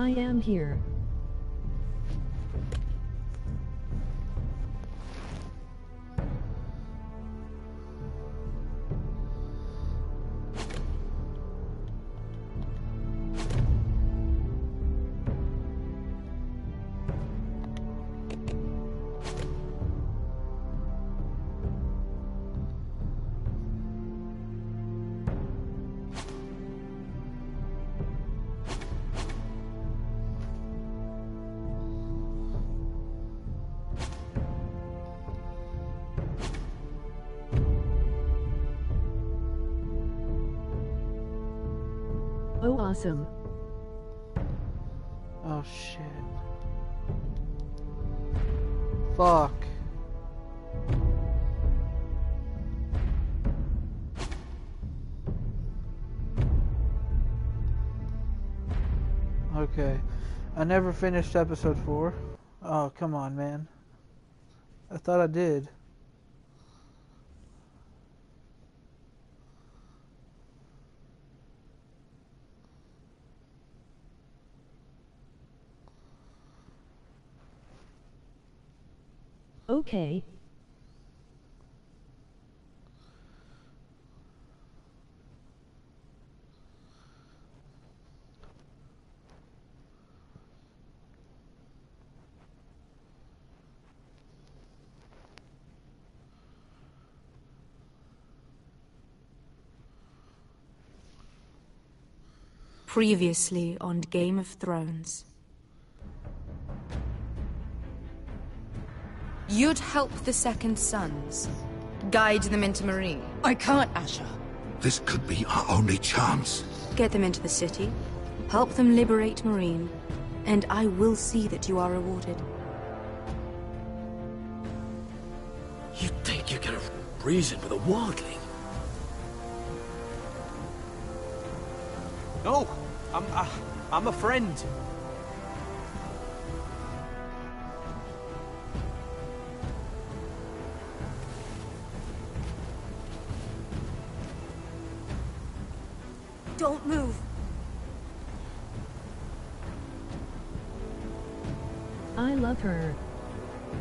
I am here. Oh, awesome. Oh, shit. Fuck. Okay. I never finished episode 4. Oh, come on, man. I thought I did. Okay. Previously on Game of Thrones. You'd help the Second Sons. Guide them into Meereen. I can't, Asher. This could be our only chance. Get them into the city. Help them liberate Meereen. And I will see that you are rewarded. You think you can reason with a wildling? No, I'm a friend. Don't move. I love her.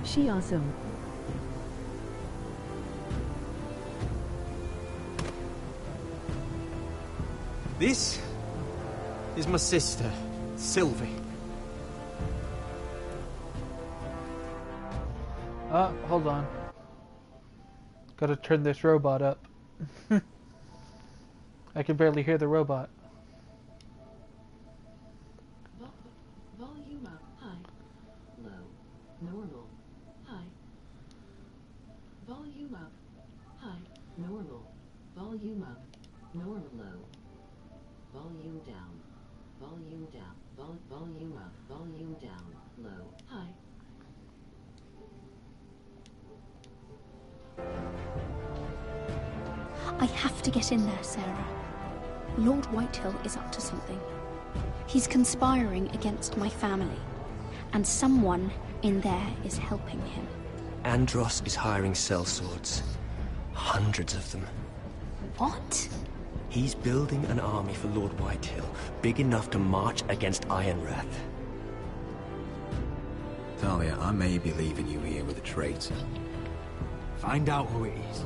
She awesome. This is my sister, Sylvie. Hold on. Gotta turn this robot up. I can barely hear the robot. Volume up. High. Low. Normal. High. Volume up. High. Normal. Volume up. Normal. Low. Volume down. Volume down. Volume up. Volume down. Low. High. I have to get in there, Sarah. Lord Whitehill is up to something. He's conspiring against my family, and someone in there is helping him. Andros is hiring sellswords. Hundreds of them. What? He's building an army for Lord Whitehill, big enough to march against Ironrath. Talia, I may be leaving you here with a traitor. Find out who it is.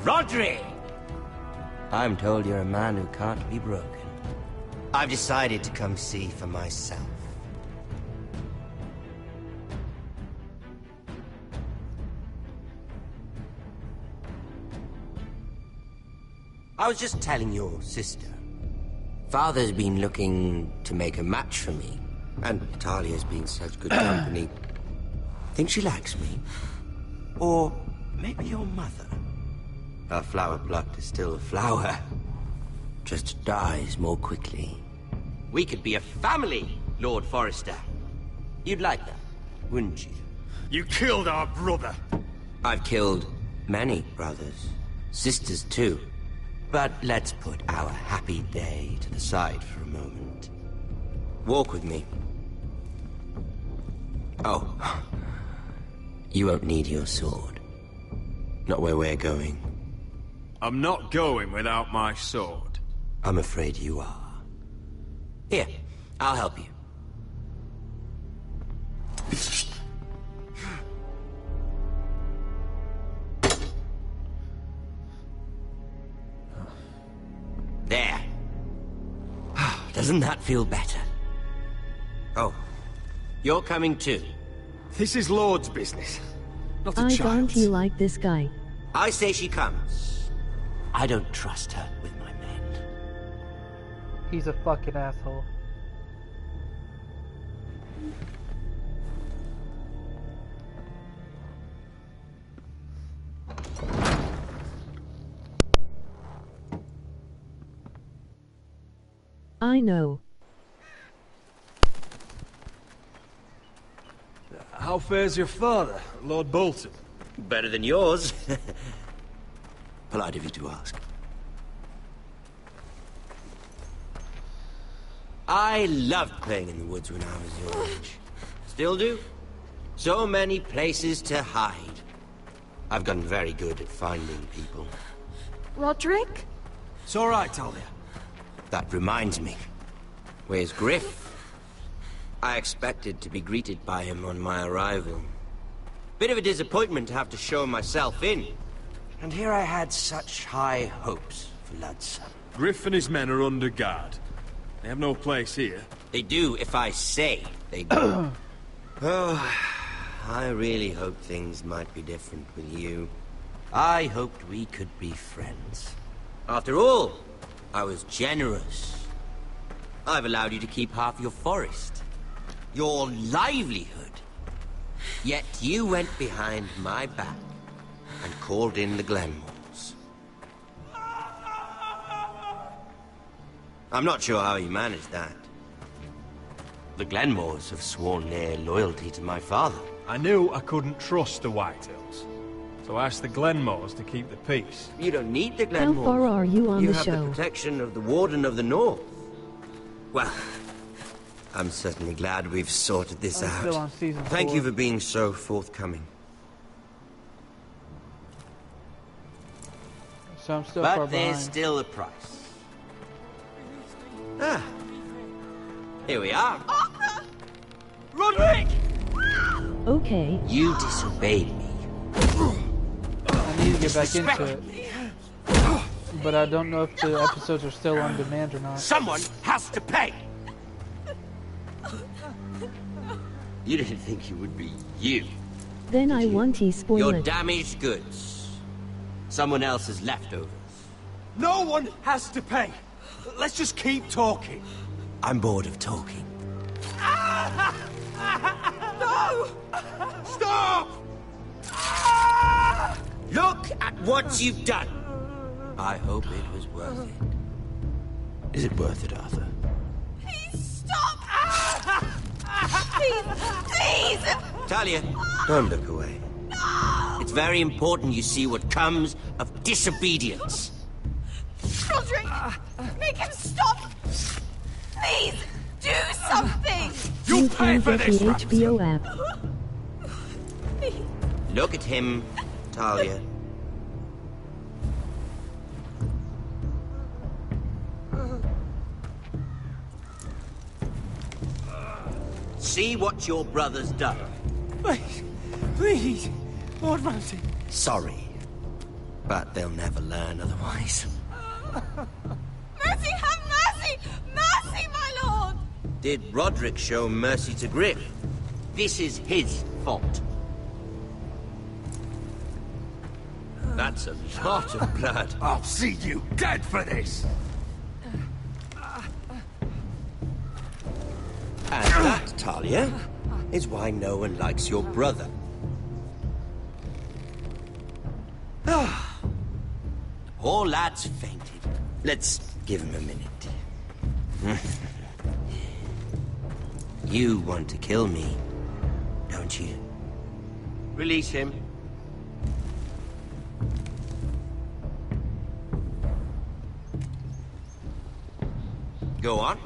Rodri! I'm told you're a man who can't be broken. I've decided to come see for myself. I was just telling your sister. Father's been looking to make a match for me, and Talia's been such good company. Think she likes me? Or maybe your mother? Her flower plucked is still a flower. Just dies more quickly. We could be a family, Lord Forrester. You'd like that, wouldn't you? You killed our brother! I've killed many brothers. Sisters, too. But let's put our happy day to the side for a moment. Walk with me. Oh. You won't need your sword. Not where we're going. I'm not going without my sword. I'm afraid you are. Here, I'll help you. There. Doesn't that feel better? Oh, you're coming too. This is Lord's business, not a I child's. don't you like this guy? I say she comes. I don't trust her with my men. He's a fucking asshole. I know. How fares your father, Lord Bolton? Better than yours. Polite of you to ask. I loved playing in the woods when I was your age. Still do. So many places to hide. I've gotten very good at finding people. Roderick? It's all right, Talia. That reminds me. Where's Griff? I expected to be greeted by him on my arrival. Bit of a disappointment to have to show myself in. And here I had such high hopes for Ludson. Griff and his men are under guard. They have no place here. They do if I say they do. Oh, I really hoped things might be different with you. I hoped we could be friends. After all, I was generous. I've allowed you to keep half your forest. Your livelihood. Yet you went behind my back and called in the Glenmores. I'm not sure how you managed that. The Glenmores have sworn their loyalty to my father. I knew I couldn't trust the Whitehills, so I asked the Glenmores to keep the peace. You don't need the How Glenmores. far are you on You the have the show? protection of the Warden of the North. Well, I'm certainly glad we've sorted this I'm out. still on season Thank 4. you for being so forthcoming. So I'm still far But there's behind. still a price. Ah. Here we are. Roderick! Okay. You disobeyed me. I need to get back into it. But I don't know if the episodes are still on demand or not. Someone has to pay! You didn't think it would be you. Then I want to spoil Your it. damaged goods. Someone else's leftovers. No one has to pay. Let's just keep talking. I'm bored of talking. No! Stop! Look at what you've done. I hope it was worth it. Is it worth it, Arthur? Please stop! Please! Please! Talia, don't look away. It's very important you see what comes of disobedience. Roderick! Make him stop! Please! Do something! You can get the HBO app. Look at him, Talia. See what your brother's done. Please, please, Lord Ramsay. Sorry, but they'll never learn otherwise. Mercy, have mercy! Mercy, my lord! Did Roderick show mercy to Griff? This is his fault. That's a lot of blood. I'll see you dead for this! And that, Talia, is why no one likes your brother. Poor lad's fainted. Let's give him a minute. You want to kill me, don't you? Release him. Go on.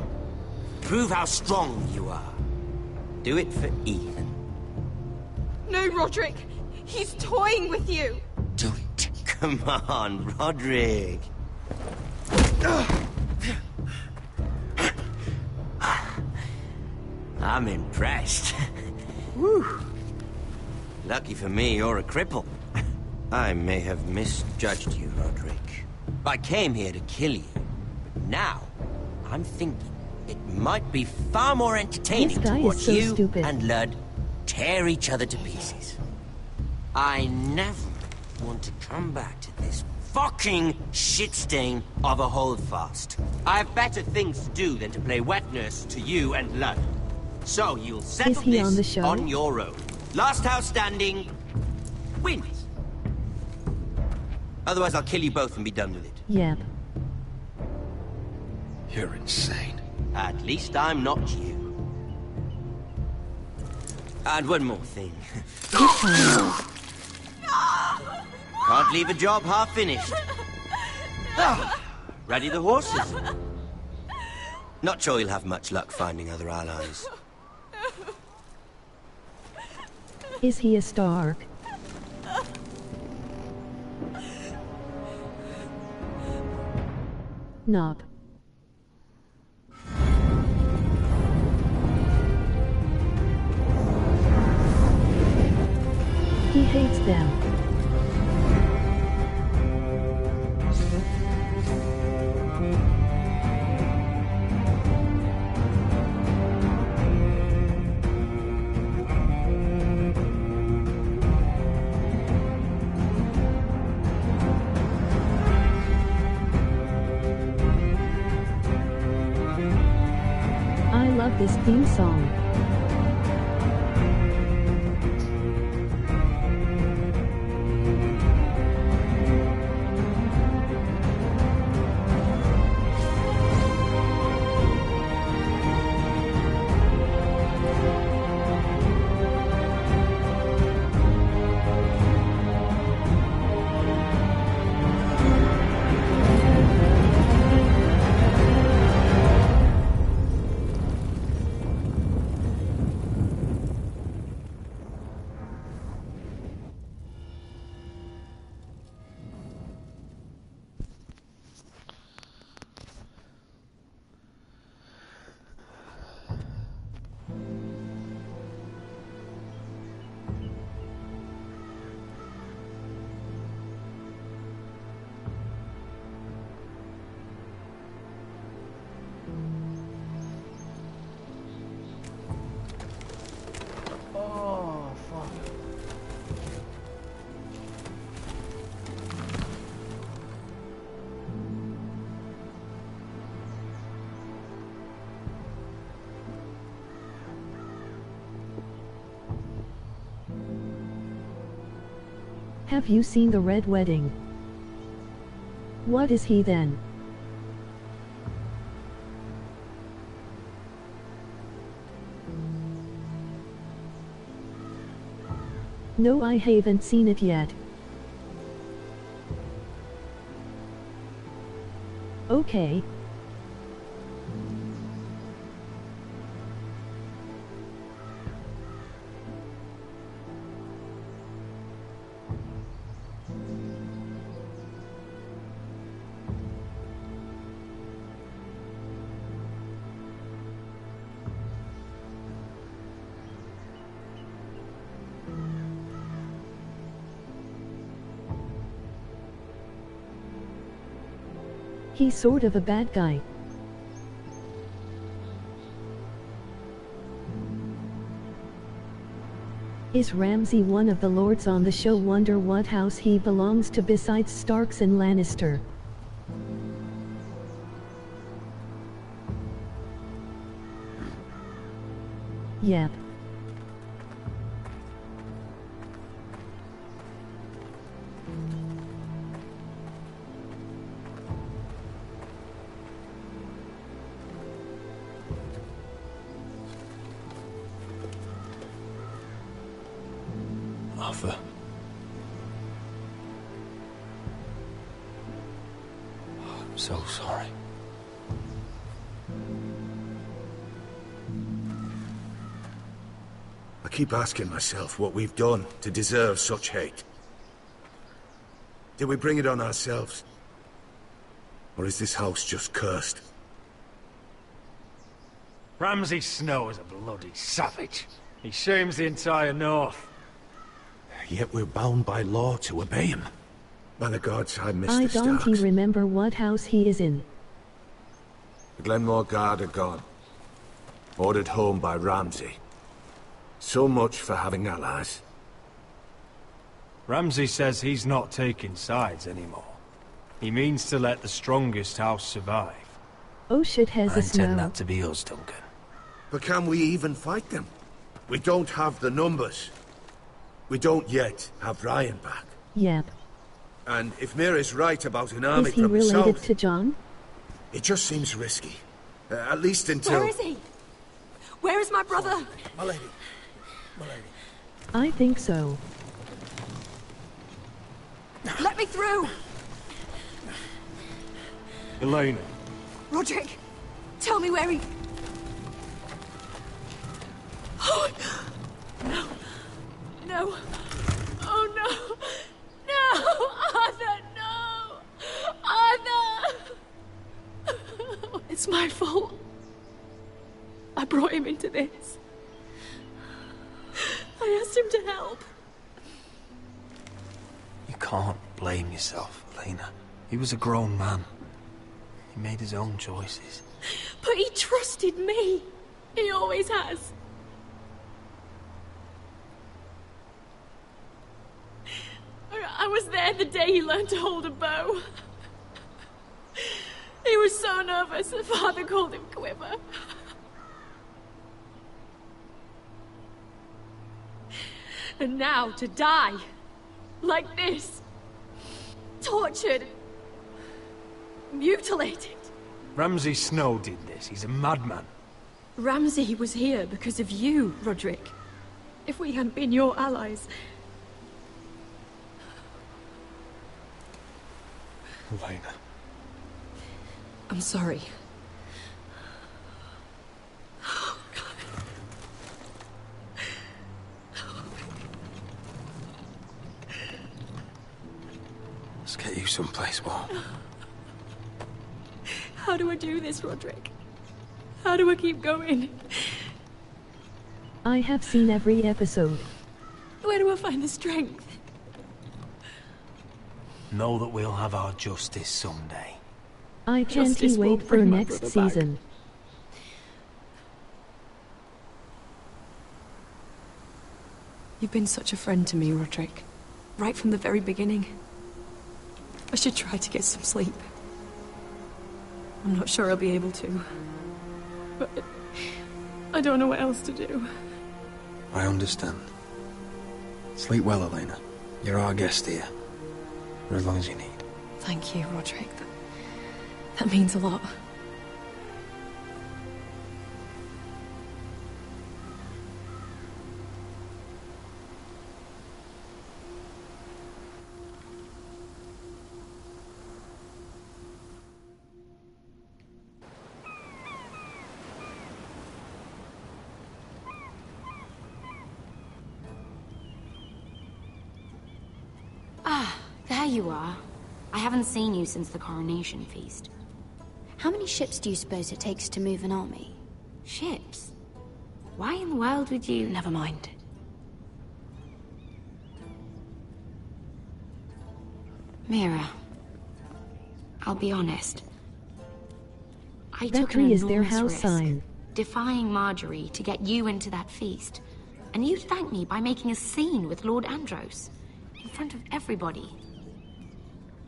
Prove how strong you are. Do it for Ethan. No, Roderick! He's toying with you! Don't. Come on, Roderick. I'm impressed. Whew. Lucky for me, you're a cripple. I may have misjudged you, Roderick. I came here to kill you. Now, I'm thinking it might be far more entertaining to watch so you stupid. and Ludd tear each other to pieces. I never want to come back to this fucking shit stain of a holdfast. I have better things to do than to play wet nurse to you and Ludd. So you'll settle he this on the show? on your own. Last house standing wins. Otherwise, I'll kill you both and be done with it. Yep. You're insane. At least I'm not you. And one more thing. Can't leave a job half finished. Ready the horses? Not sure you'll have much luck finding other allies. Is he a Stark? Nope. He hates them. I love this theme song. Oh, fuck. Have you seen the Red Wedding? What is he then? No, I haven't seen it yet. Okay. He's sort of a bad guy. Is Ramsay one of the lords on the show? Wonder what house he belongs to besides Starks and Lannister. Yep. Arthur. I'm so sorry. I keep asking myself what we've done to deserve such hate. Did we bring it on ourselves? Or is this house just cursed? Ramsay Snow is a bloody savage. He shames the entire North. Yet we're bound by law to obey him. By the gods, I missed I the don't Starks. remember what house he is in. The Glenmore Guard are gone. Ordered home by Ramsay. So much for having allies. Ramsay says he's not taking sides anymore. He means to let the strongest house survive. Oh shit, has I a intend snow. that to be us, Duncan. But can we even fight them? We don't have the numbers. We don't yet have Ryan back. Yep. And if Mira's right about an army Is he from the related south, to John? it just seems risky. At least until... Where is he? Where is my brother? My lady. My lady. I think so. Let me through! Elena. Roderick, tell me where he... Oh, no. No. Oh, no. No! Arthur, no! Arthur! It's my fault. I brought him into this. I asked him to help. You can't blame yourself, Elena. He was a grown man. He made his own choices. But he trusted me. He always has. I was there the day he learned to hold a bow. He was so nervous that Father called him Quiver. And now to die. Like this. Tortured. Mutilated. Ramsay Snow did this. He's a madman. Ramsay was here because of you, Roderick. If we hadn't been your allies... Elena. I'm sorry. Let's get you someplace warm. How do I do this, Roderick? How do I keep going? I have seen every episode. Where do I find the strength? Know that we'll have our justice someday. I can't Justice will wait for bring my next brother back. season. You've been such a friend to me, Roderick. Right from the very beginning. I should try to get some sleep. I'm not sure I'll be able to. But I don't know what else to do. I understand. Sleep well, Elena. You're our guest here. For as long as you need. Thank you, Roderick. That means a lot. There you are. I haven't seen you since the coronation feast. How many ships do you suppose it takes to move an army? Ships? Why in the world would you... Never mind. Mira, I'll be honest. I That took an tree is their enormous house risk, sign. defying Marjorie to get you into that feast. And you thanked me by making a scene with Lord Andros. In front of everybody.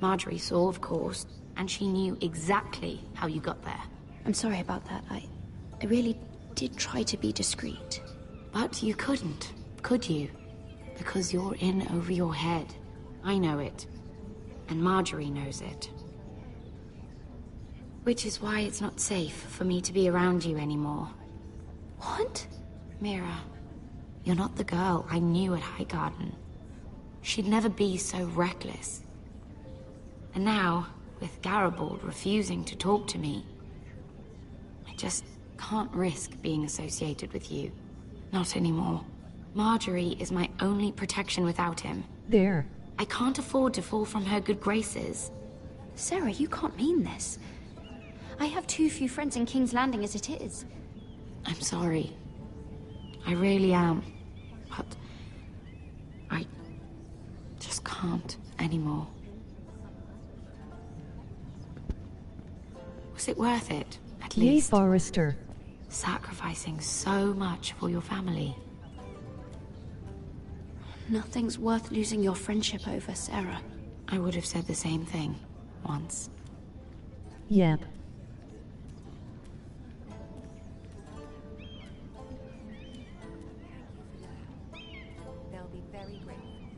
Marjorie saw, of course, and she knew exactly how you got there. I'm sorry about that. I really did try to be discreet. But you couldn't, could you? Because you're in over your head. I know it. And Marjorie knows it. Which is why it's not safe for me to be around you anymore. What? Mira, you're not the girl I knew at Highgarden. She'd never be so reckless. And now, with Garibald refusing to talk to me, I just can't risk being associated with you. Not anymore. Marjorie is my only protection without him. There. I can't afford to fall from her good graces. Sarah, you can't mean this. I have too few friends in King's Landing as it is. I'm sorry. I really am. But I just can't anymore. Was it worth it, at Yay, least? Forrester. Sacrificing so much for your family. Nothing's worth losing your friendship over, Sarah. I would have said the same thing once. Yep.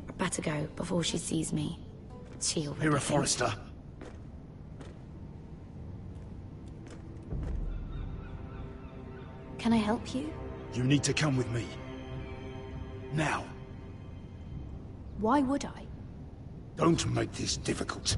I better go before she sees me. She already Mira thinks- Forrester. Can I help you? You need to come with me. Now. Why would I? Don't make this difficult.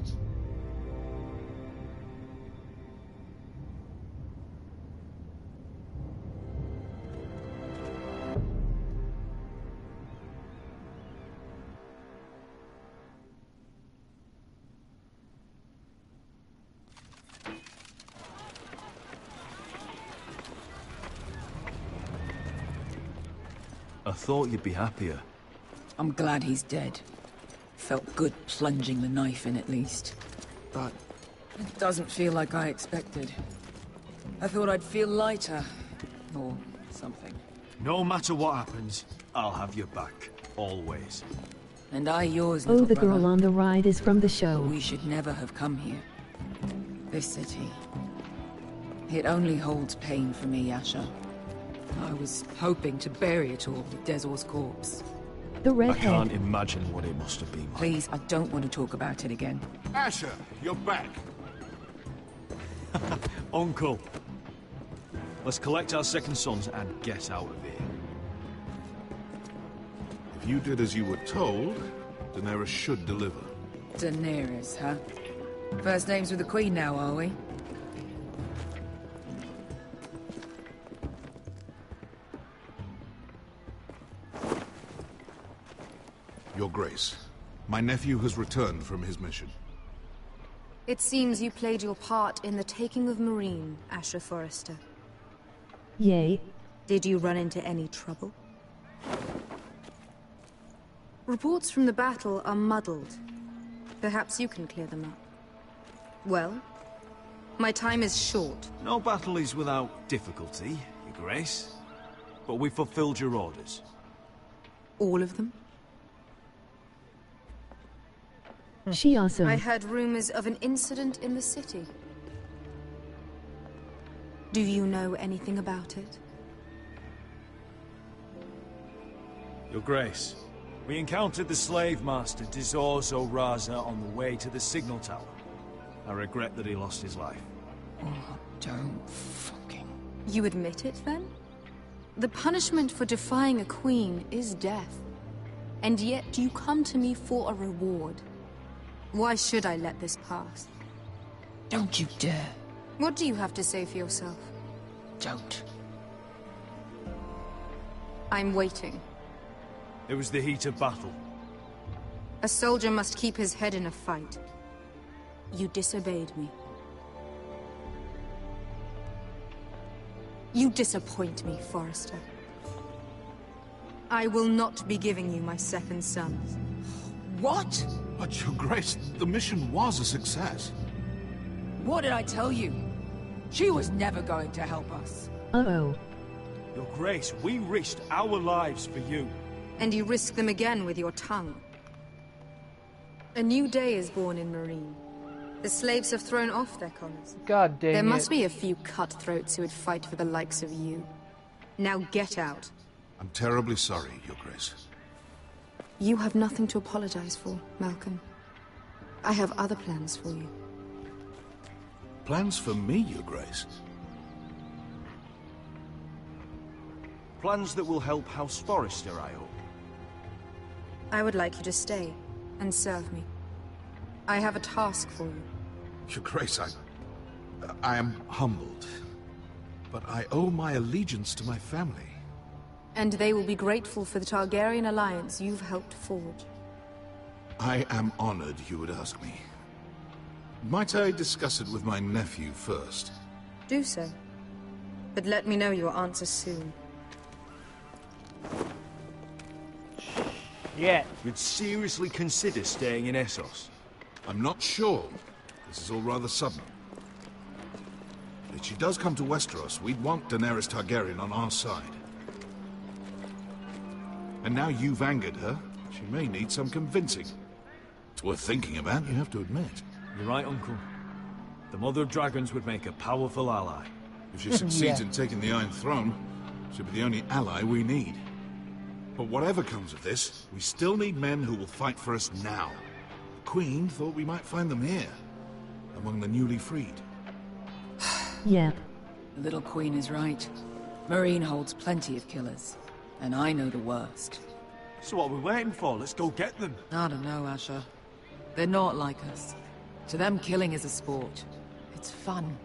I thought you'd be happier. I'm glad he's dead. Felt good plunging the knife in at least. But it doesn't feel like I expected. I thought I'd feel lighter. Or something. No matter what happens, I'll have your back. Always. And I yours, Oh, little the brother. girl on the right is from the show. We should never have come here. This city. It only holds pain for me, Asher. I was hoping to bury it all with Dezor's corpse. The I redhead. can't imagine what it must have been like. Please, I don't want to talk about it again. Asher, you're back. Uncle. Let's collect our second sons and get out of here. If you did as you were told, Daenerys should deliver. Daenerys, huh? First names with the Queen now, are we? Your Grace, my nephew has returned from his mission. It seems you played your part in the taking of Marine, Asher Forrester. Yay. Did you run into any trouble? Reports from the battle are muddled. Perhaps you can clear them up. Well, my time is short. No battle is without difficulty, Your Grace. But we fulfilled your orders. All of them? She awesome. I heard rumors of an incident in the city. Do you know anything about it? Your Grace, we encountered the slave master Dizor Zoraza on the way to the signal tower. I regret that he lost his life. Oh, don't fucking... You admit it, then? The punishment for defying a queen is death. And yet you come to me for a reward. Why should I let this pass? Don't you dare. What do you have to say for yourself? Don't. I'm waiting. It was the heat of battle. A soldier must keep his head in a fight. You disobeyed me. You disappoint me, Forrester. I will not be giving you my second sons. What? But, Your Grace, the mission was a success. What did I tell you? She was never going to help us. Uh-oh. Your Grace, we risked our lives for you. And you risk them again with your tongue. A new day is born in Marine. The slaves have thrown off their collars. God dang There it. must be a few cutthroats who would fight for the likes of you. Now get out. I'm terribly sorry, Your Grace. You have nothing to apologize for, Malcolm. I have other plans for you. Plans for me, Your Grace? Plans that will help House Forrester, I hope. I would like you to stay and serve me. I have a task for you. Your Grace, I am humbled. But I owe my allegiance to my family. And they will be grateful for the Targaryen alliance you've helped forge. I am honored you would ask me. Might I discuss it with my nephew first? Do so. But let me know your answer soon. Yeah. You'd seriously consider staying in Essos? I'm not sure. This is all rather sudden. If she does come to Westeros, we'd want Daenerys Targaryen on our side. And now you've angered her, she may need some convincing. It's worth thinking about, you have to admit. You're right, Uncle. The Mother of Dragons would make a powerful ally. If she succeeds in taking the Iron Throne, she'll be the only ally we need. But whatever comes of this, we still need men who will fight for us now. The Queen thought we might find them here, among the newly freed. Yep. The little Queen is right. Marine holds plenty of killers, and I know the worst. So what are we waiting for? Let's go get them. I don't know, Asher. They're not like us. To them, killing is a sport. It's fun.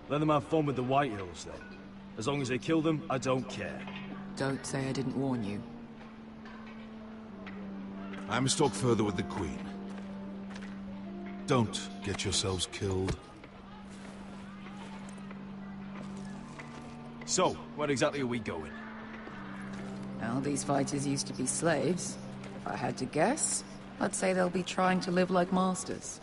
Let them have fun with the Whitehills, then. As long as they kill them, I don't care. Don't say I didn't warn you. I must talk further with the Queen. Don't get yourselves killed. So, where exactly are we going? Well, these fighters used to be slaves. If I had to guess, I'd say they'll be trying to live like masters.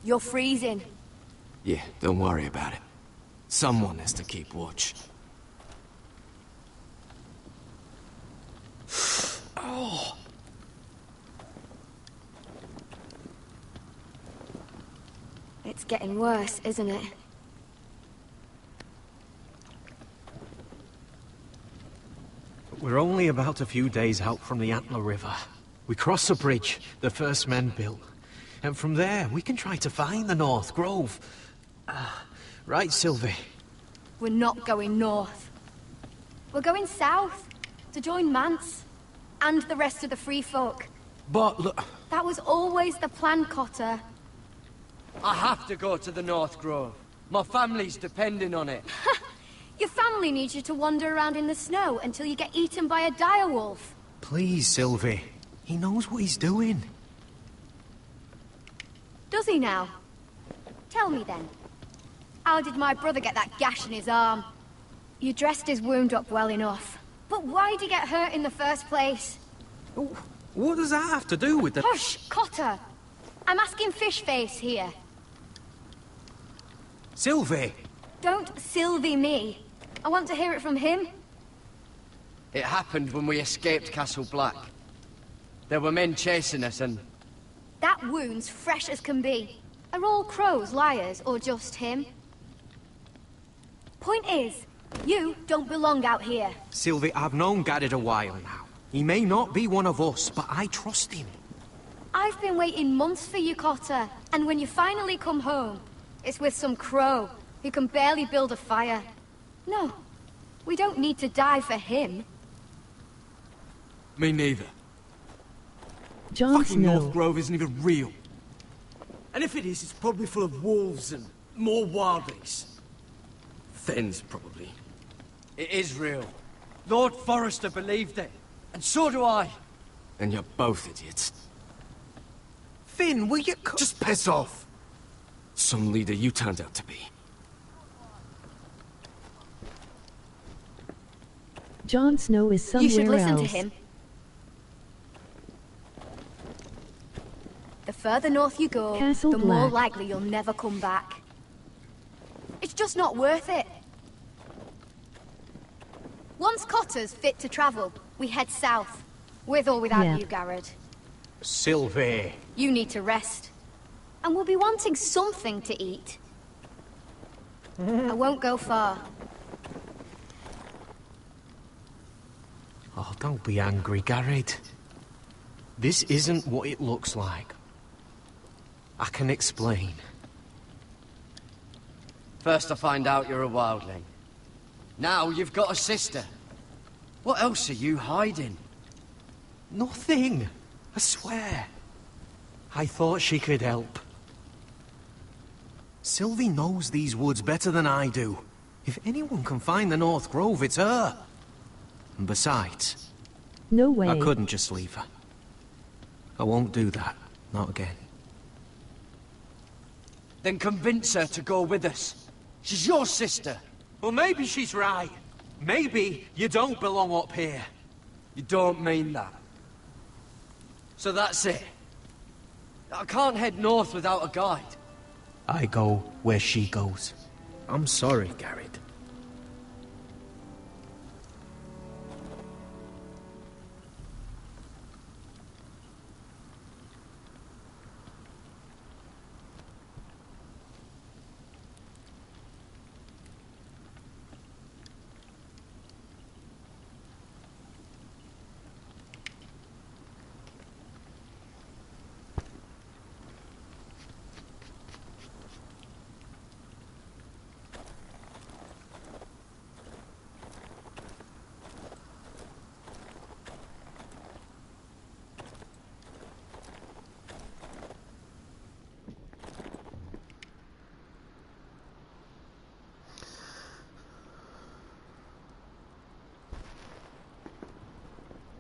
You're freezing. Yeah, don't worry about it. Someone has to keep watch. Oh. It's getting worse, isn't it? We're only about a few days out from the Antler River. We cross a bridge the first men built. And from there, we can try to find the North Grove. Right, Sylvie? We're not going north. We're going south, to join Mance, and the rest of the Free Folk. But look... That was always the plan, Cotter. I have to go to the North Grove. My family's depending on it. Your family needs you to wander around in the snow until you get eaten by a direwolf. Please, Sylvie. He knows what he's doing. Does he now? Tell me then. How did my brother get that gash in his arm? You dressed his wound up well enough. But why'd he get hurt in the first place? What does that have to do with the... Hush, Cotter! I'm asking Fishface here. Sylvie! Don't Sylvie me. I want to hear it from him. It happened when we escaped Castle Black. There were men chasing us and... That wound's fresh as can be. Are all crows liars, or just him? Point is, you don't belong out here. Sylvie, I've known Garrett a while now. He may not be one of us, but I trust him. I've been waiting months for you, Cotter. And when you finally come home, it's with some crow who can barely build a fire. No, we don't need to die for him. Me neither. Jon Fucking Snow. North Grove isn't even real. And if it is, it's probably full of wolves and more wild beasts. Thens, probably. It is real. Lord Forrester believed it. And so do I. And you're both idiots. Finn, will you... Just piss off! Some leader you turned out to be. Jon Snow is somewhere You should listen else. to him. The further north you go, Castle the more Black. likely you'll never come back. It's just not worth it. Once Cotter's fit to travel, we head south. With or without Yeah. you, Garrett. Sylvie. You need to rest. and we'll be wanting something to eat. I won't go far. Oh, don't be angry, Garrett. This isn't what it looks like. I can explain. First I find out you're a wildling. Now you've got a sister. What else are you hiding? Nothing. I swear. I thought she could help. Sylvie knows these woods better than I do. If anyone can find the North Grove, it's her. And besides... No way. I couldn't just leave her. I won't do that. Not again. Then convince her to go with us. She's your sister. Well, maybe she's right. Maybe you don't belong up here. You don't mean that. So that's it. I can't head north without a guide. I go where she goes. I'm sorry, Garrett.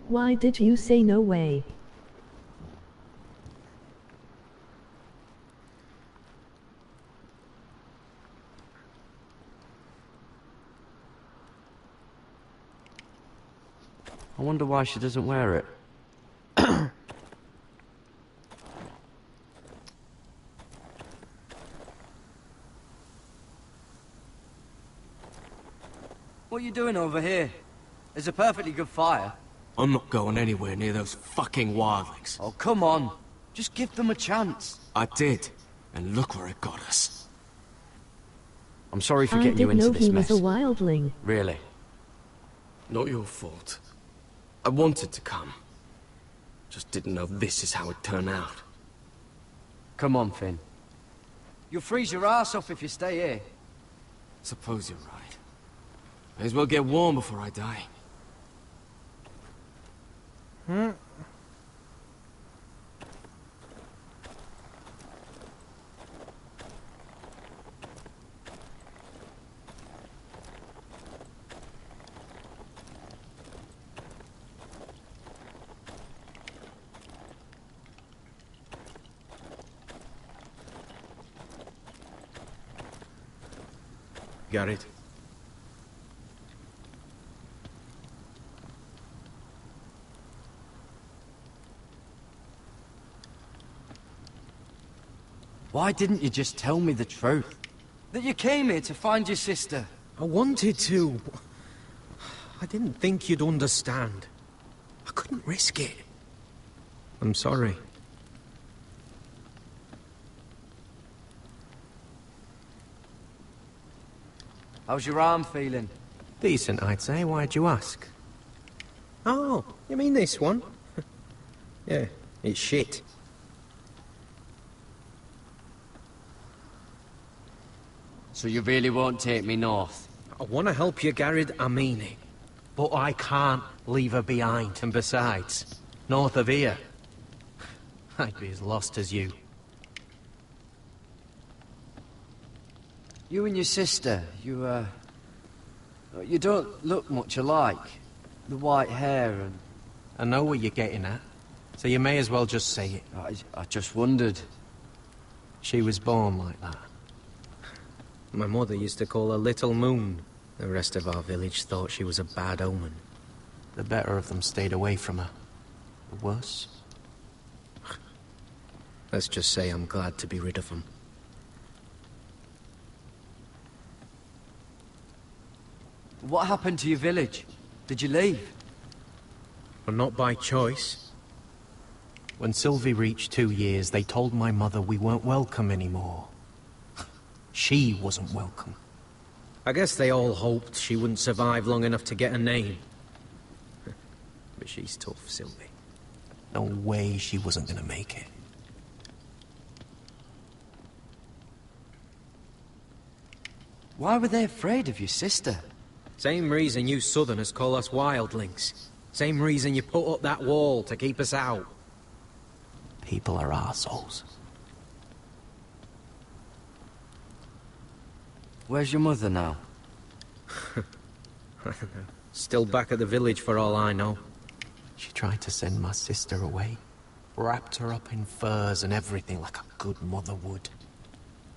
Why did you say no way? I wonder why she doesn't wear it. What are you doing over here? There's a perfectly good fire. I'm not going anywhere near those fucking wildlings. Oh, come on. Just give them a chance. I did, and look where it got us. I'm sorry for I getting you didn't into know this he mess. was a wildling. Really? Not your fault. I wanted to come. Just didn't know this is how it turned out. Come on, Finn. You'll freeze your ass off if you stay here. Suppose you're right. May as well get warm before I die. Got it. Why didn't you just tell me the truth? That you came here to find your sister? I wanted to. I didn't think you'd understand. I couldn't risk it. I'm sorry. How's your arm feeling? Decent, I'd say. Why'd you ask? Oh, you mean this one? Yeah, it's shit. So you really won't take me north? I want to help you, Garrett, I mean it. But I can't leave her behind. And besides, north of here, I'd be as lost as you. You and your sister, you don't look much alike. The white hair and... I know what you're getting at, so you may as well just say it. I just wondered. She was born like that. My mother used to call her Little Moon. The rest of our village thought she was a bad omen. The better of them stayed away from her. The worse? Let's just say I'm glad to be rid of them. What happened to your village? Did you leave? Well, not by choice. When Sylvie reached 2 years, they told my mother we weren't welcome anymore. She wasn't welcome. I guess they all hoped she wouldn't survive long enough to get a name. But she's tough, Sylvie. No way she wasn't gonna make it. Why were they afraid of your sister? Same reason you Southerners call us wildlings. Same reason you put up that wall to keep us out. People are arseholes. Where's your mother now? I don't know. Still back at the village for all I know. She tried to send my sister away. Wrapped her up in furs and everything like a good mother would.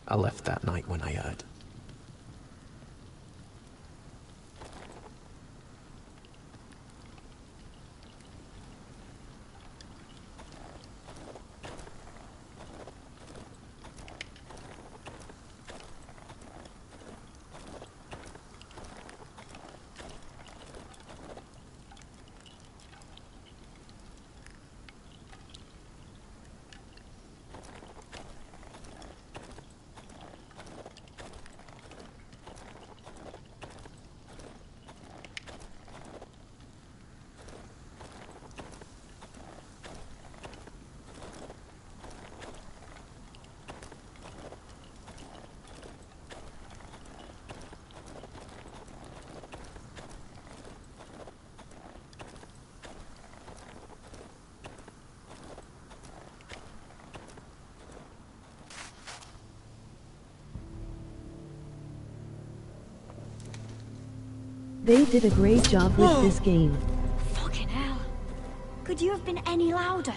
I left that night when I heard. They did a great job with this game. Fucking hell. Could you have been any louder?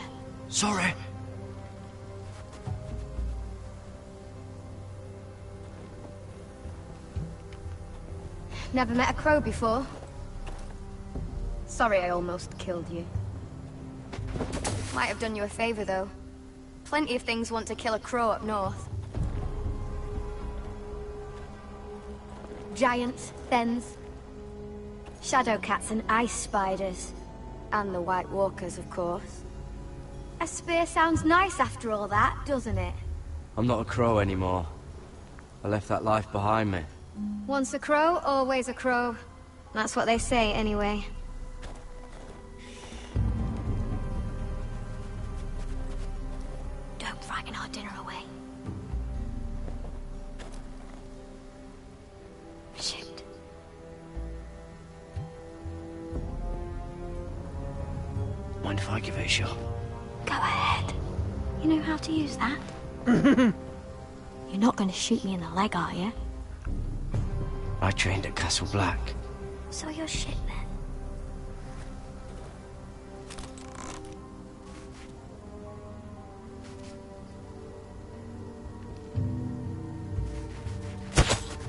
Sorry. Never met a crow before? Sorry I almost killed you. Might have done you a favor, though. Plenty of things want to kill a crow up north. Giants, thens, shadow cats and ice spiders. And the White Walkers, of course. A spear sounds nice after all that, doesn't it? I'm not a crow anymore. I left that life behind me. Once a crow, always a crow. That's what they say, anyway. Don't frighten our dinner away. Shoot. Mind if I give it a shot? Go ahead. You know how to use that? You're not going to shoot me in the leg, are you? I trained at Castle Black. So you're shit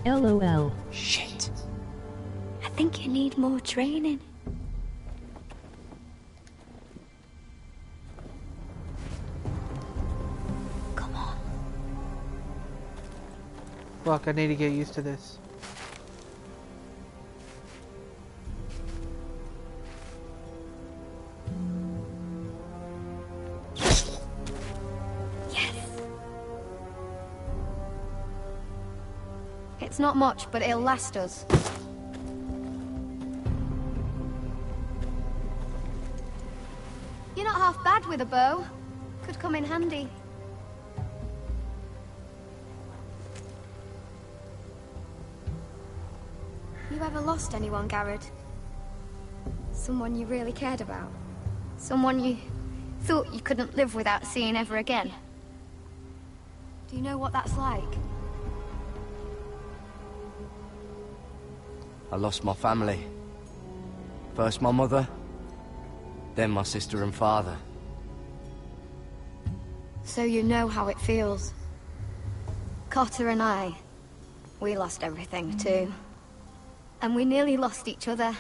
then. LOL. Shit. I think you need more training. Come on. Fuck, I need to get used to this. It's not much, but it'll last us. You're not half bad with a bow. Could come in handy. You ever lost anyone, Garrett? Someone you really cared about? Someone you thought you couldn't live without seeing ever again? Do you know what that's like? I lost my family. First my mother, then my sister and father. So you know how it feels. Cotter and I, we lost everything too. And we nearly lost each other.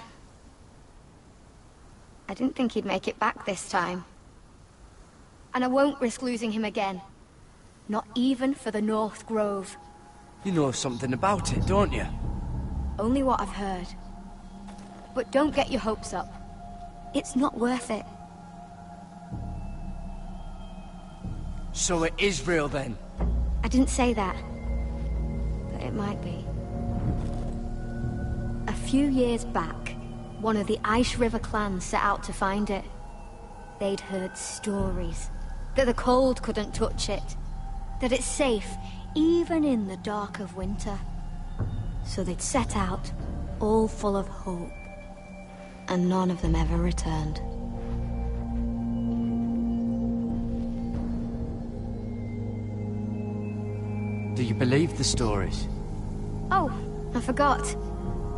I didn't think he'd make it back this time. And I won't risk losing him again. Not even for the North Grove. You know something about it, don't you? Only what I've heard. But don't get your hopes up. It's not worth it. So it is real then? I didn't say that. But it might be. A few years back, one of the Ice River clans set out to find it. They'd heard stories. That the cold couldn't touch it. That it's safe, even in the dark of winter. So they'd set out, all full of hope. And none of them ever returned. Do you believe the stories? Oh, I forgot.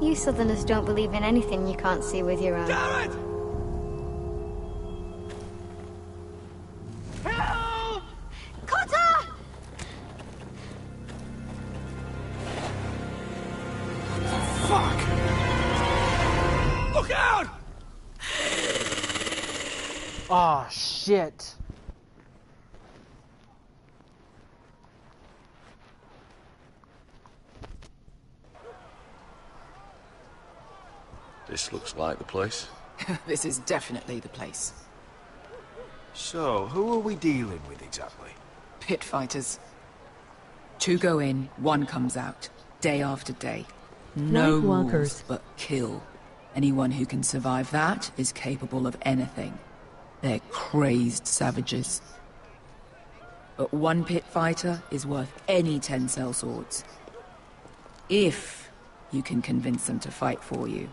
You Southerners don't believe in anything you can't see with your own. Jared! Help! Cotter! Fuck! Look out! Oh shit. This looks like the place. This is definitely the place. So, who are we dealing with exactly? Pit fighters. 2 go in, 1 comes out. Day after day. No Nightwalkers. rules, but kill. Anyone who can survive that is capable of anything. They're crazed savages. But 1 pit fighter is worth any 10 sellswords. If you can convince them to fight for you.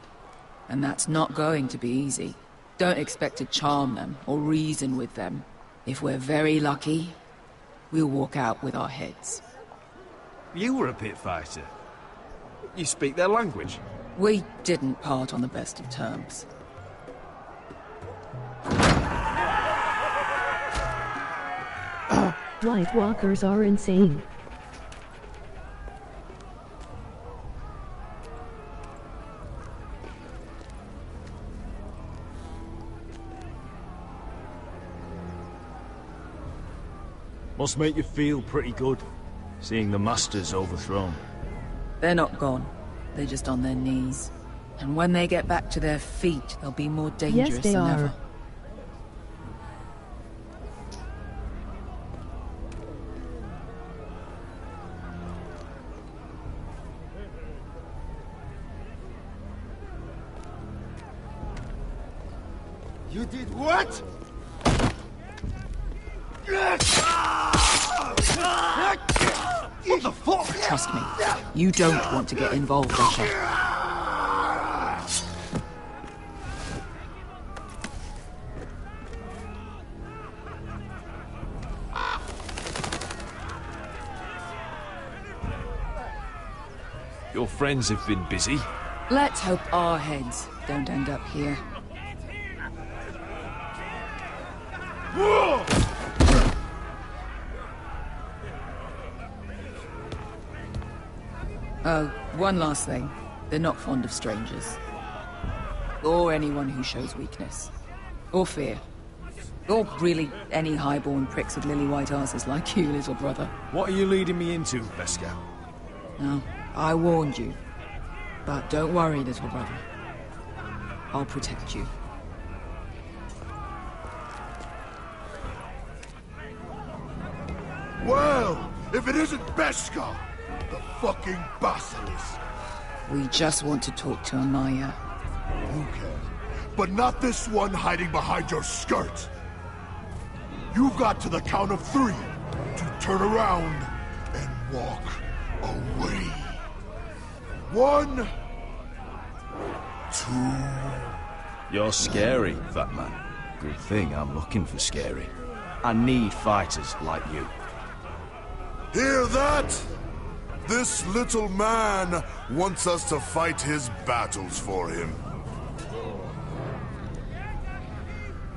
And that's not going to be easy. Don't expect to charm them or reason with them. If we're very lucky, we'll walk out with our heads. You were a pit fighter. You speak their language. We didn't part on the best of terms. White Walkers are insane. Must make you feel pretty good, seeing the Masters overthrown. They're not gone. They're just on their knees. And when they get back to their feet, they'll be more dangerous Yes, they than are. ever. You did what? What the fuck? Trust me, you don't want to get involved, Usher. Your friends have been busy. Let's hope our heads don't end up here. Oh, one last thing. They're not fond of strangers. Or anyone who shows weakness. Or fear. Or really any highborn pricks with lily-white asses like you, little brother. What are you leading me into, Beskar? No, I warned you. But don't worry, little brother. I'll protect you. Well, if it isn't Beskar, the fucking basilisk. We just want to talk to Amaya. Who cares? But not this one hiding behind your skirt. You've got to the count of 3 to turn around and walk away. 1, 2. You're scary, fat man. Good thing I'm looking for scary. I need fighters like you. Hear that? This little man wants us to fight his battles for him.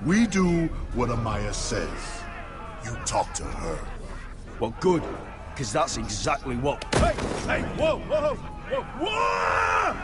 We do what Amaya says. You talk to her. Well, good, because that's exactly what... Hey! Hey! Whoa! Whoa! Whoa! Whoa!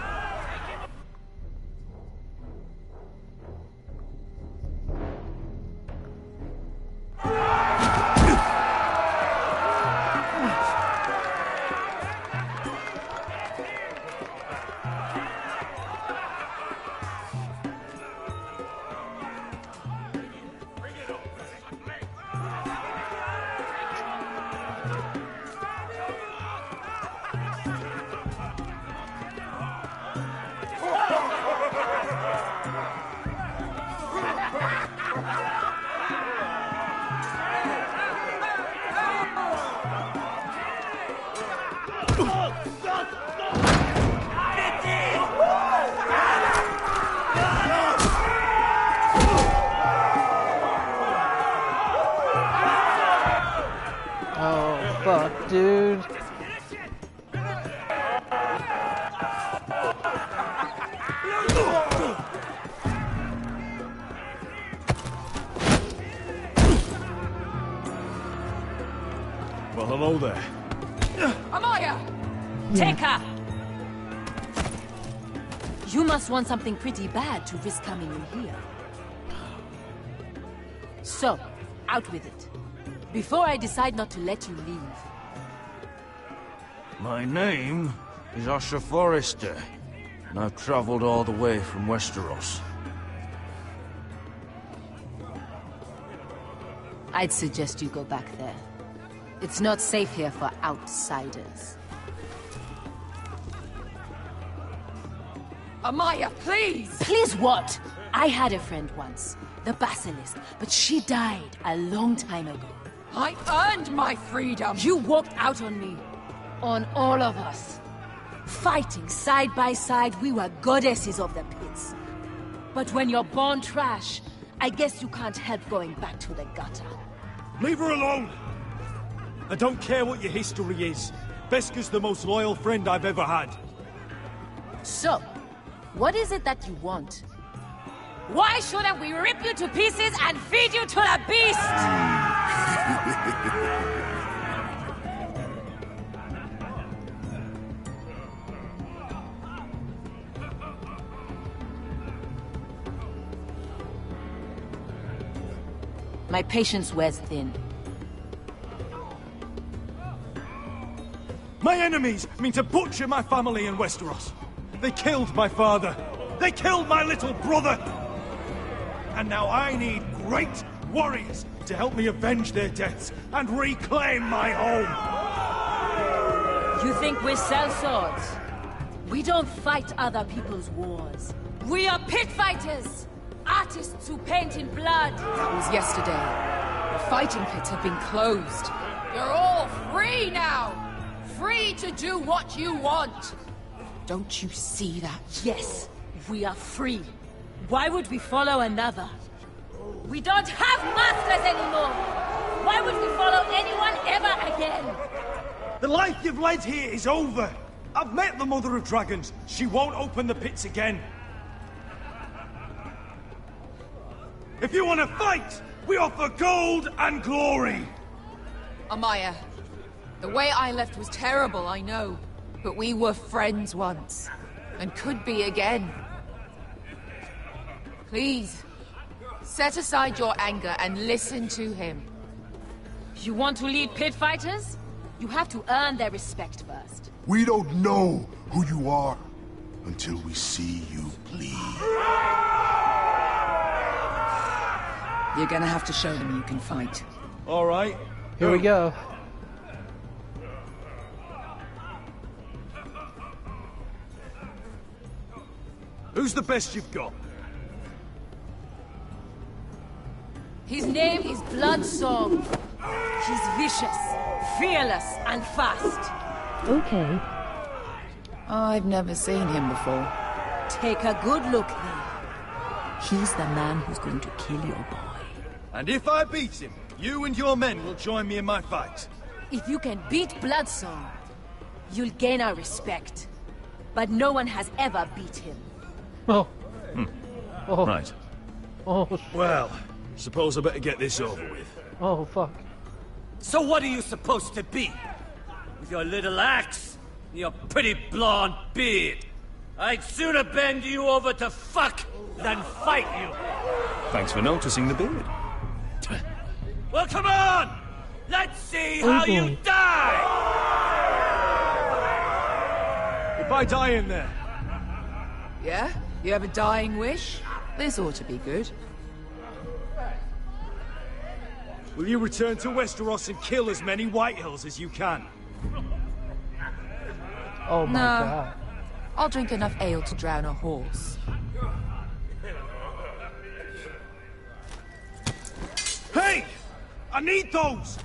hello there. Amaya! Take her! You must want something pretty bad to risk coming in here. So, out with it. Before I decide not to let you leave. My name is Usher Forrester, and I've traveled all the way from Westeros. I'd suggest you go back there. It's not safe here for outsiders. Amaya, please! Please what? I had a friend once, the Basilisk, but she died a long time ago. I earned my freedom! You walked out on me. On all of us. Fighting side by side, we were goddesses of the pits. But when you're born trash, I guess you can't help going back to the gutter. Leave her alone! I don't care what your history is. Beskha's the most loyal friend I've ever had. So, what is it that you want? Why shouldn't we rip you to pieces and feed you to the beast? My patience wears thin. My enemies mean to butcher my family in Westeros. They killed my father. They killed my little brother. And now I need great warriors to help me avenge their deaths and reclaim my home. You think we sell swords? We don't fight other people's wars. We are pit fighters! Artists who paint in blood! That was yesterday. The fighting pits have been closed. You're all free now! Free to do what you want! Don't you see that? Yes, we are free. Why would we follow another? We don't have masters anymore! Why would we follow anyone ever again? The life you've led here is over. I've met the Mother of Dragons. She won't open the pits again. If you want to fight, we offer gold and glory! Amaya, the way I left was terrible, I know. But we were friends once. And could be again. Please, set aside your anger and listen to him. You want to lead pit fighters? You have to earn their respect first. We don't know who you are until we see you bleed. You're gonna have to show them you can fight. All right. Here we go. Who's the best you've got? His name is Bloodsong. He's vicious, fearless, and fast. Okay. I've never seen him before. Take a good look then. He's the man who's going to kill your boy. And if I beat him, you and your men will join me in my fight. If you can beat Bloodsong, you'll gain our respect. But no one has ever beat him. Oh. Oh. Right. Oh. Well, suppose I better get this over with. Oh, fuck. So what are you supposed to be? With your little axe and your pretty blonde beard? I'd sooner bend you over to fuck than fight you. Thanks for noticing the beard. Well, come on! Let's see how you die! If I die in there... Yeah? You have a dying wish? This ought to be good. Will you return to Westeros and kill as many Whitehills as you can? Oh my No. god. I'll drink enough ale to drown a horse. Hey! I need those!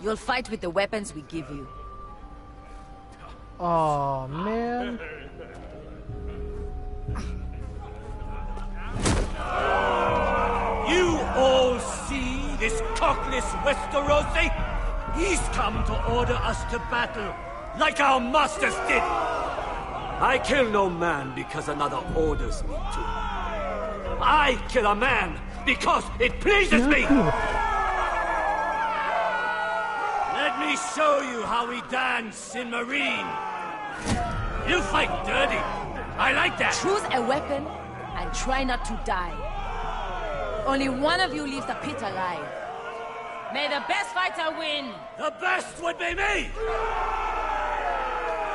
You'll fight with the weapons we give you. Oh man. You all see this cockless Westerosi? He's come to order us to battle, like our masters did. I kill no man because another orders me to. I kill a man because it pleases me! me show you how we dance in Marine. You fight dirty. I like that. Choose a weapon and try not to die. Only one of you leaves the pit alive. May the best fighter win. The best would be me.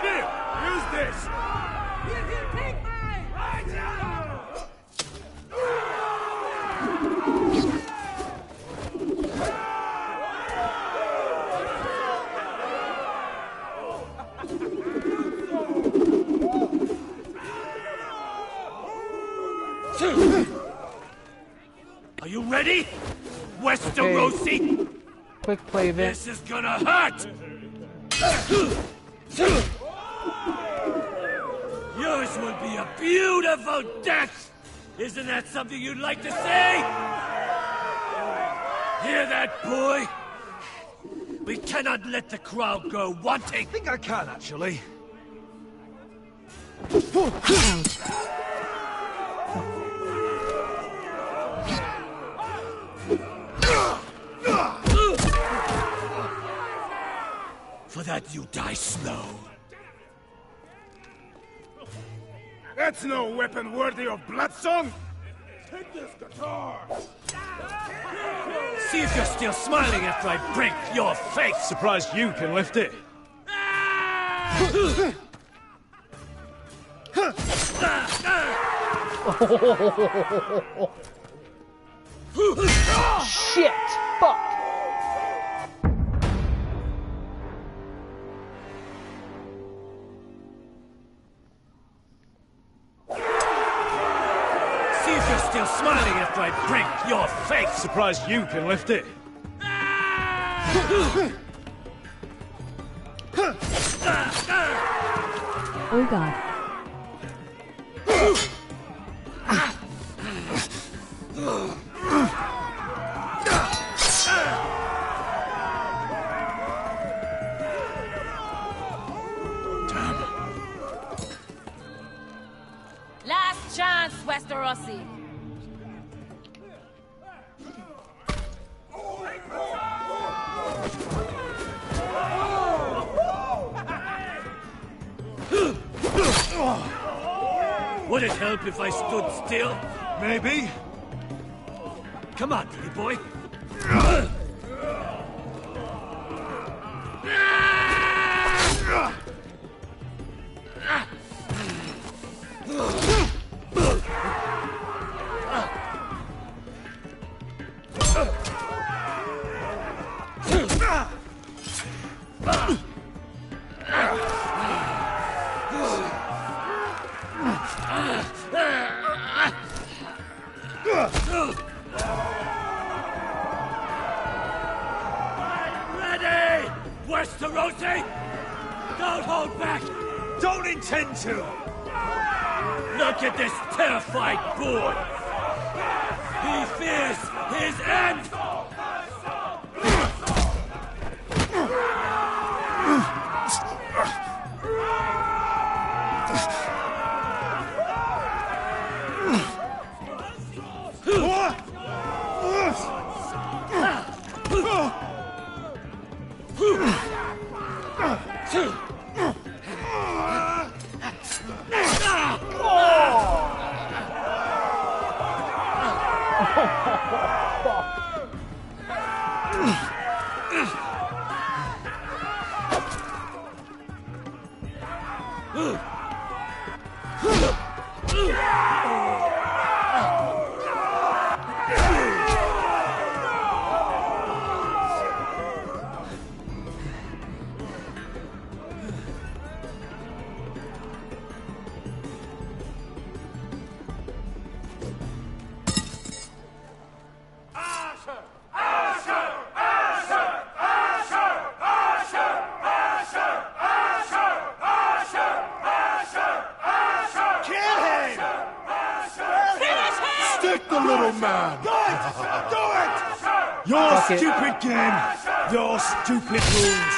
Here, use this. Here, take mine. Are you ready? Westerosi? Quick play event. This is gonna hurt! Yours will be a beautiful death! Isn't that something you'd like to say? Hear that, boy? We cannot let the crowd go wanting. I think I can, actually. For that you die slow. That's no weapon worthy of Bloodsong! Take this guitar! See if you're still smiling after I break your face! Surprised you can lift it. Shit! Fuck! See if you're still smiling after I break your face! Surprised you can lift it. Oh god. Last chance, Westerosi. Would it help if I stood still? Maybe. Come on, pretty boy. Ready! Westerosi! Don't hold back! Don't intend to! Look at this terrified boy! He fears his end! Your stupid game, your stupid rules.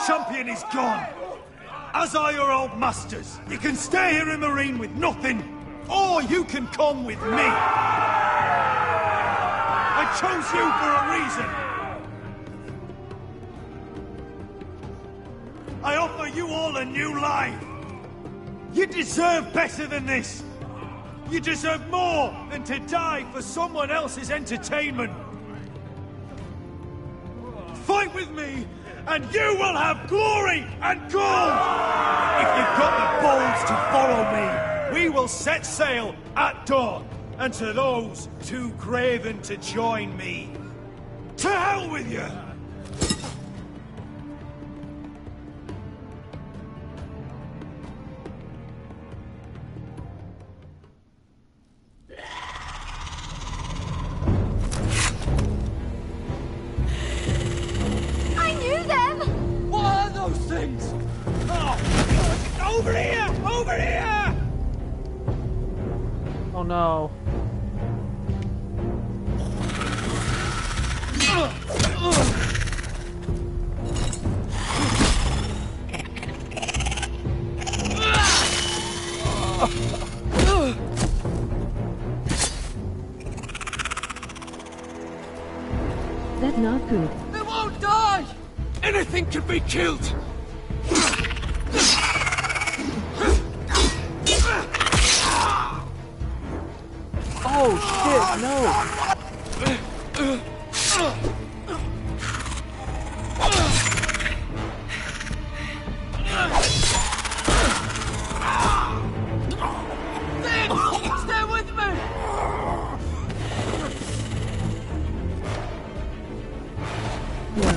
champion is gone. As are your old masters. You can stay here in Marine with nothing, or you can come with me. I chose you for a reason. I offer you all a new life. You deserve better than this. You deserve more than to die for someone else's entertainment. Fight with me, and you will have glory and gold! If you've got the balls to follow me, we will set sail at dawn. And to those too craven to join me, to hell with you! Over here! Over here! Oh no. That's not good. They won't die! Anything can be killed! Oh shit, no! Finn! Stay with me! No.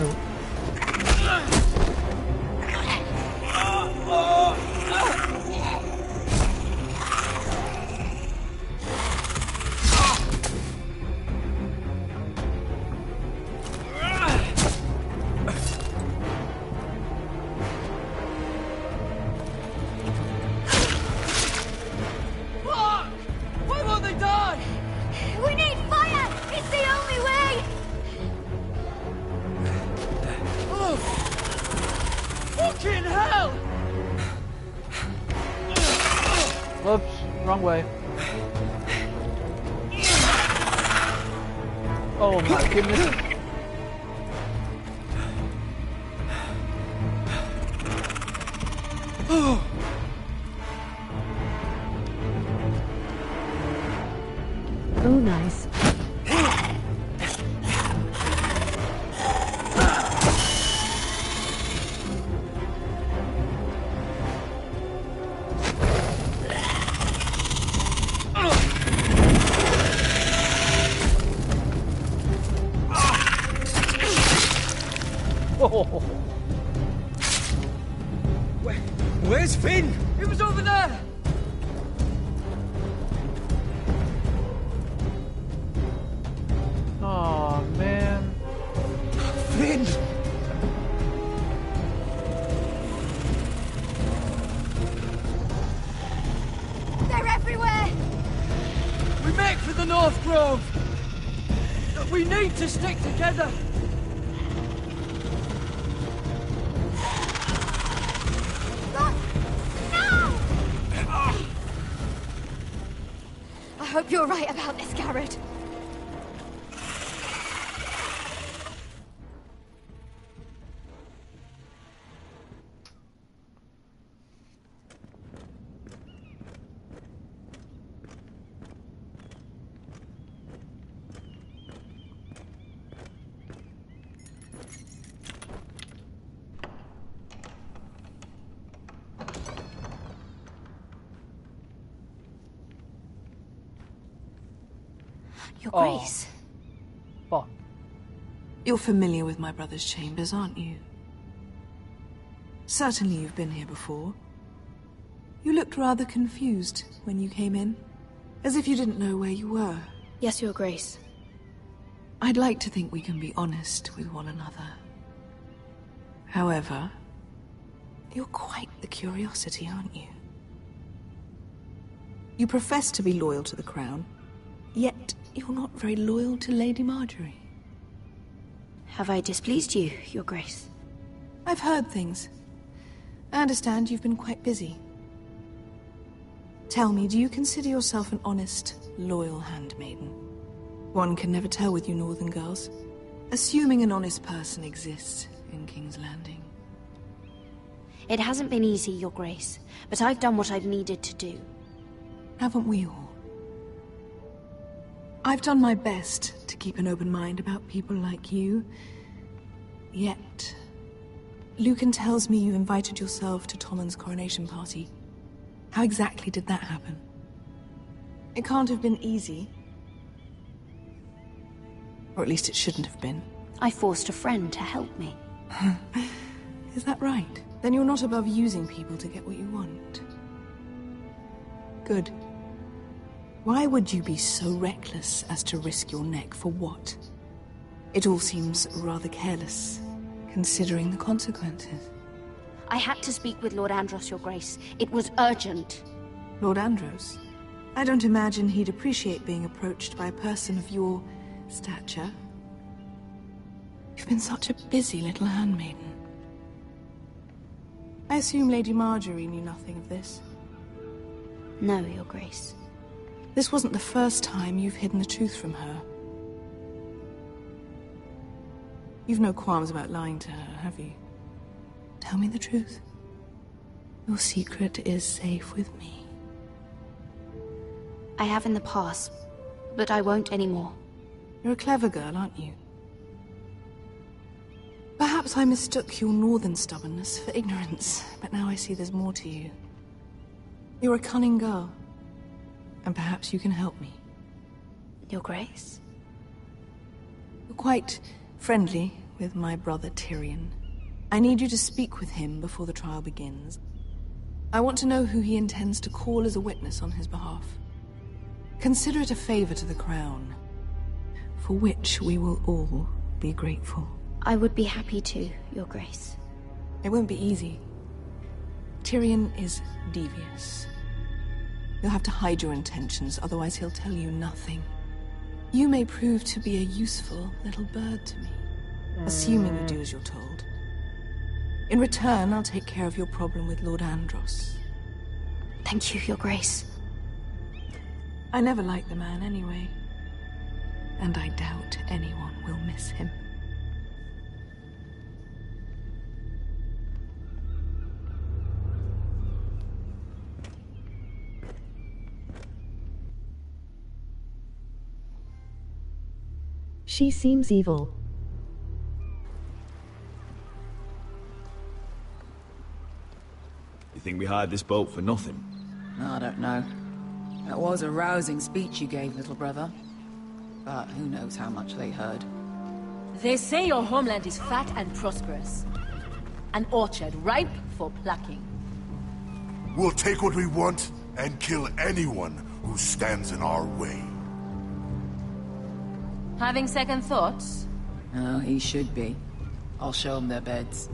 Oops, wrong way. Oh my goodness. Oh, nice. Where's Finn? He was over there! Oh man. Finn! They're everywhere! We make for the North Grove! We need to stick together! I hope you're right about this, Garrett. Your Oh. Grace. Fuck. You're familiar with my brother's chambers, aren't you? Certainly you've been here before. You looked rather confused when you came in, as if you didn't know where you were. Yes, Your Grace. I'd like to think we can be honest with one another. However, you're quite the curiosity, aren't you? You profess to be loyal to the crown, yet you're not very loyal to Lady Marjorie. Have I displeased you, Your Grace? I've heard things. I understand you've been quite busy. Tell me, do you consider yourself an honest, loyal handmaiden? One can never tell with you northern girls. Assuming an honest person exists in King's Landing. It hasn't been easy, Your Grace, but I've done what I've needed to do. Haven't we all? I've done my best to keep an open mind about people like you. Yet, Lucan tells me you invited yourself to Tommen's coronation party. How exactly did that happen? It can't have been easy. Or at least it shouldn't have been. I forced a friend to help me. Is that right? Then you're not above using people to get what you want. Good. Why would you be so reckless as to risk your neck for what? It all seems rather careless, considering the consequences. I had to speak with Lord Andros, Your Grace. It was urgent. Lord Andros? I don't imagine he'd appreciate being approached by a person of your stature. You've been such a busy little handmaiden. I assume Lady Marjorie knew nothing of this. No, Your Grace. This wasn't the first time you've hidden the truth from her. You've no qualms about lying to her, have you? Tell me the truth. Your secret is safe with me. I have in the past, but I won't anymore. You're a clever girl, aren't you? Perhaps I mistook your northern stubbornness for ignorance, but now I see there's more to you. You're a cunning girl, and perhaps you can help me. Your Grace? You're quite friendly with my brother Tyrion. I need you to speak with him before the trial begins. I want to know who he intends to call as a witness on his behalf. Consider it a favor to the crown, for which we will all be grateful. I would be happy to, Your Grace. It won't be easy. Tyrion is devious. You'll have to hide your intentions, otherwise he'll tell you nothing. You may prove to be a useful little bird to me, assuming you do as you're told. In return, I'll take care of your problem with Lord Andros. Thank you, Your Grace. I never liked the man anyway, and I doubt anyone will miss him. She seems evil. You think we hired this boat for nothing? I don't know. That was a rousing speech you gave, little brother. But who knows how much they heard. They say your homeland is fat and prosperous. An orchard ripe for plucking. We'll take what we want and kill anyone who stands in our way. Having second thoughts? Oh, he should be. I'll show them their beds.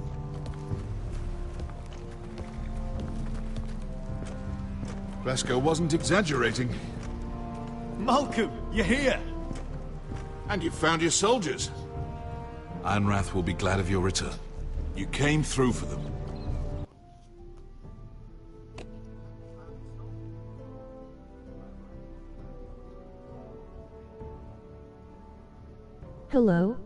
Glasgow wasn't exaggerating. Malcolm, you're here! And you found your soldiers. Ironrath will be glad of your return. You came through for them. Hello?